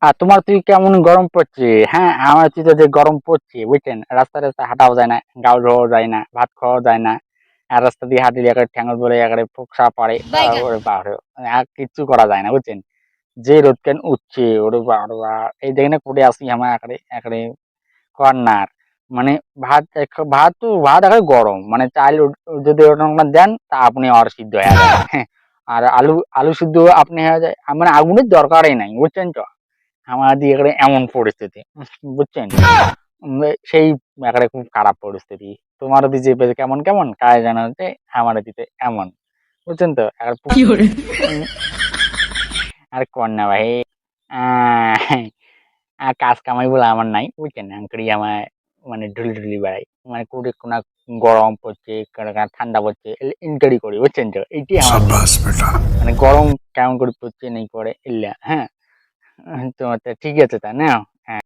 আর তোমার তুই কেমন গরম পড়ছে? হ্যাঁ, আমার তুই যে গরম পড়ছে বুঝছেন, রাস্তায় রাস্তায় হাঁটাও যায় না, গাও ধোয়াও যায় না, ভাত খাওয়াও যায় না। আর রাস্তা দিয়ে হাঁটলে একেবারে ঠ্যাঙর বলে একেবারে ফোকসা পড়ে। বাইগান। ওরে বাপরে, আর কিচ্ছু করা যায় না বুঝছেন। যে রোদ কেন উঠছে ওরে বাবা, এই দেখেন না করে আসি আমার একেবারে একেবারে কর্নার। মানে ভাত একেবারে গরম, মানে চাল যদি ওরকম দেন তা আপনি আর সিদ্ধ হয়ে যাবে। হ্যাঁ, আর আলু আলু সিদ্ধ আপনি হয়ে যায়, মানে আগুনের দরকারই নাই বুঝছেন তো। আমার দিয়ে একেবারে এমন পরিস্থিতি, বুঝছেন। সেই একেবারে খুব খারাপ পরিস্থিতি। তোমার দিকে কেমন কেমন কাজ জানা হচ্ছে, আমার দিতে এমন, বুঝছেন তো। উম, আর কর না ভাই। আহ আর কাজ কামাই বলে আমার নাই বুঝছেন, আঙ্কড়ি আমার মানে ঢুলি ঢুলি বেড়াই, মানে কোনা গরম পড়ছে কোনো ঠান্ডা পড়ছে ইনকারি করি বুঝছেন তো, এইটাই আমার কাজ। शाबाश बेटा। মানে গরম কেমন করে পড়ছে নেই করে ইল্লা, হ্যাঁ। তো ঠিক আছে তা না।